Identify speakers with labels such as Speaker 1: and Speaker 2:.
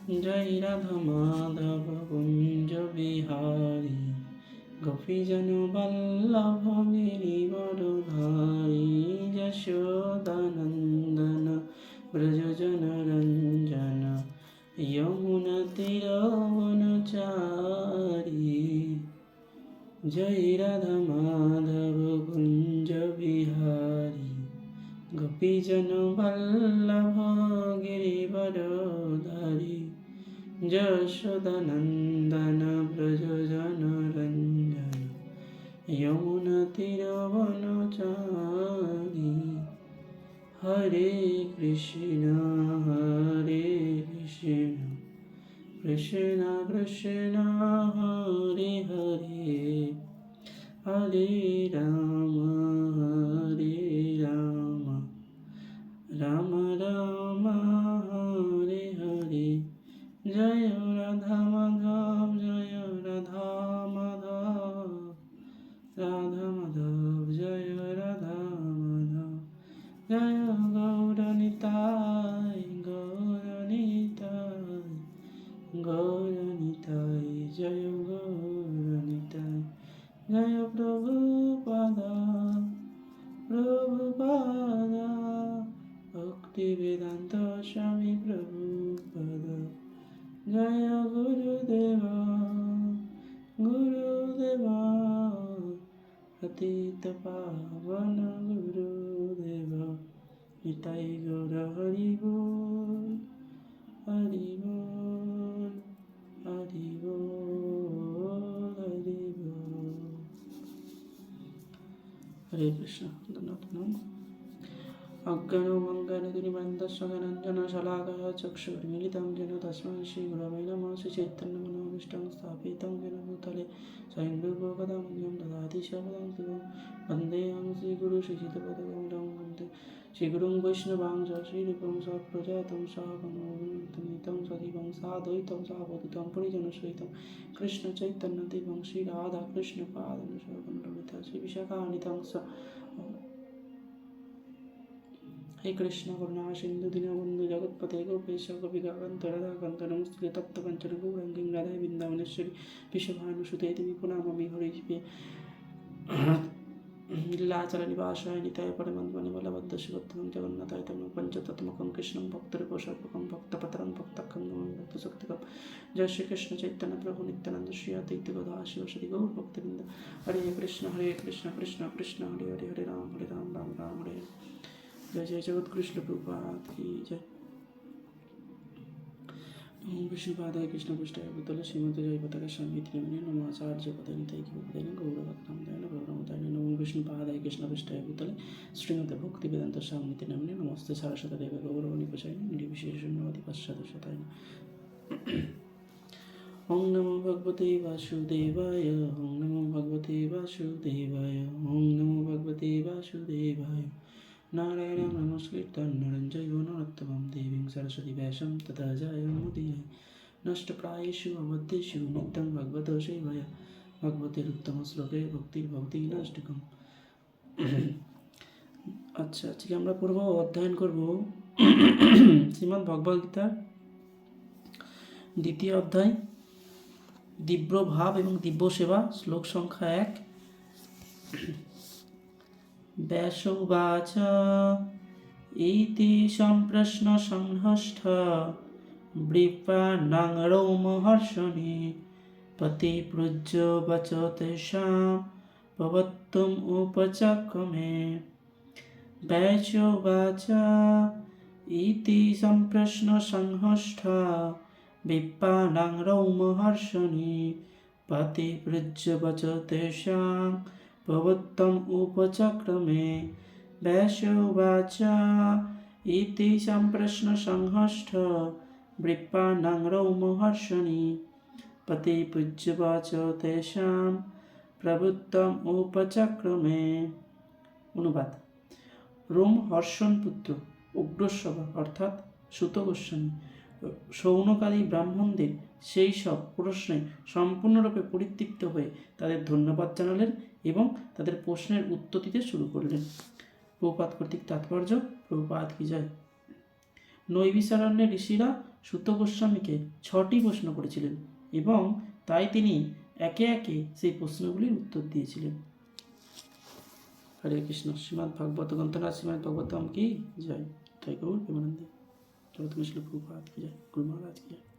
Speaker 1: জয় রাধা মাধব কুঞ্জ বিহারী গোপীজন বল্লভ গিরিবরধারী যশোদানন্দন ব্রজজন রঞ্জন যমুনা তীরবনচারী জয় রাধা মাধব কুঞ্জ বিহারী গোপীজন বল্লভ গিরিবরধারী যশোদানন্দন ব্রজজন রঞ্জন যমুনা তীরবনচারী হরে কৃষ্ণ কৃষ্ণ কৃষ্ণ হরে হরে হরে রাম রাম রাম হরে হরে জয় রাধা মাধব জয় রাধা মাধব রাধা মাধব জয় রাধা মাধব জয় গৌরনিতাই গৌরনিতাই গৌরনিতাই জয় গৌরনিতাই জয় প্রভুপাদা প্রভুপাদা ভক্তি বেদান্ত স্বামী প্রভুপাদা জয় গুরুদেবা গুরুদেবা পতিত পাবন গুরুদেবা নিতাই গৌর হরি বল হরি বল হরি বল হরি বল। হরে কৃষ্ণ। ধন্যবাদ। অজ্ঞানো মঙ্গলগুরিবৃন্দস্য জ্ঞানাঞ্জন শলাকয়া চক্ষুর্মিলিतं येन तस्मै श्रीगुरवे नमः। श्रीचैतन्यमनोभीष्टं स्थापितं येन भूतले स्वयं रूपकदामह्यं ददाति स्वपदं शिवं वन्देऽहं श्रीगुरुं श्रीचित्तपदां वन्दे श्रीगुरुं वैष्णवांश्च श्रीरूपं सप्रजातं सहगणोऽनुतमितं सजीवं साद्वैतं सावधूतं परिजनसहितं कृष्णचैतन्यदेवं श्रीराधाकृष्णपादानुसरगणललिता श्रीविशाखान्वितं स। हे कृष्ण करुणा सिंधु दीनबंधु जगत्पते गोपेश गोपिकाकांत राधाकांत नमस्ते तप्त कंचन गौरंगी राधा वृंदावनेश्वरी विश्वभानुसुते देवी पुनामि हरिपे लीलाचल निवासाय निताय परमात्मने बलभद्र शिवोत्तमं जगन्नाथाय तमं पंचतत्मकं कृष्णं भक्तरूपसर्वकं भक्तपत्रं भक्तकं भक्तशक्तिकं। जय श्री कृष्ण चैतन्य प्रभु नित्यानंद श्री अद्वैत गदाधर शिवसदि गौर भक्तवृंद। हरे कृष्ण कृष्ण कृष्ण हरे हरे हरे राम राम राम हरे। जय जय जगत कृष्ण प्रभुपाद की जय। नमो विष्णुपादाय कृष्ण पृष्ठाय भूतले श्रीमते जय पताका स्वामी नमः। नमो आचार्य पदाय निताय की पदाय गौरभक्ताय गौरमताय नमो विष्णुपादाय कृष्ण पृष्ठाय भूतले श्रीमते भक्ति वेदांत स्वामी नमः। नमस्ते सारस्वत देव गौरवनिपचाय निर्विशेषण्यवादि पश्चादशताय। ओं नमो भगवते वासुदेवाय ओं नमो भगवते वासुदेवाय ओं नमो भगवते वासुदेवाय। नारायणं नमस्कृत्य नरं चैव नरोत्तमं देवीं सरस्वती व्यासं ततो जयमुदीरये। नष्टप्रायेषु अबद्धेषु नित्यं भगवतो सेवया भगवतेरुत्तमश्लोके भक्तिर्भवति नष्टकम्। আচ্ছা, আজকে আমরা পড়ব অধ্যয়ন করব শ্রীমদ্ ভগবদ গীতার দ্বিতীয় অধ্যায় দিব্য ভাব এবং দিব্য সেবা, শ্লোক সংখ্যা 1। ব্যাস উবাচ ইতি সম্প্রশ্ন সংহষ্ঠ বৃপানাং রৌমহর্ষণি পতিপূজ্য বচ তেষাং প্রবক্তুম উপচক্রমে। ব্যাস উবাচ ইতি সম্প্রশ্ন সংহষ্ঠ বৃপানাং রৌমহর্ষণি পতিপূজ্য বচ তেষাং প্রবক্তুম উপচক্রমে। ব্যাস উবাচ ইতি সম্প্রশ্ন সংহষ্ঠ বৃপানাং রৌমহর্ষণি পতিপূজ্য বচ তেষাং প্রবক্তুম উপচক্রমে। অনুবাদ: রোম হর্ষণ পুত্র উগ্রশ্রবা অর্থাৎ সুত গোস্বামী শৌনকাদি ব্রাহ্মণদের সেই সব প্রশ্নে সম্পূর্ণরূপে পরিতৃপ্ত হয়ে তাদের ধন্যবাদ জানালেন এবং তাদের প্রশ্নের উত্তর দিতে শুরু করলেন। প্রভুপাদ কর্তৃক তাৎপর্য। প্রভুপাদ কি জয়। নৈবিচারণ্যে ঋষিরা সুত গোস্বামীকে 6টি প্রশ্ন করেছিলেন এবং তাই তিনি একে একে সেই প্রশ্নগুলির উত্তর দিয়েছিলেন। হরে কৃষ্ণ। শ্রীমদ্ ভাগবত গ্রন্থনা শ্রীমদ্ ভাগবতম কি জয়। তাই গৌর প্রেমানন্দে। জগৎ কৃষ্ণ প্রভুপাদ কি জয়। গুরু মহারাজ কি জয়।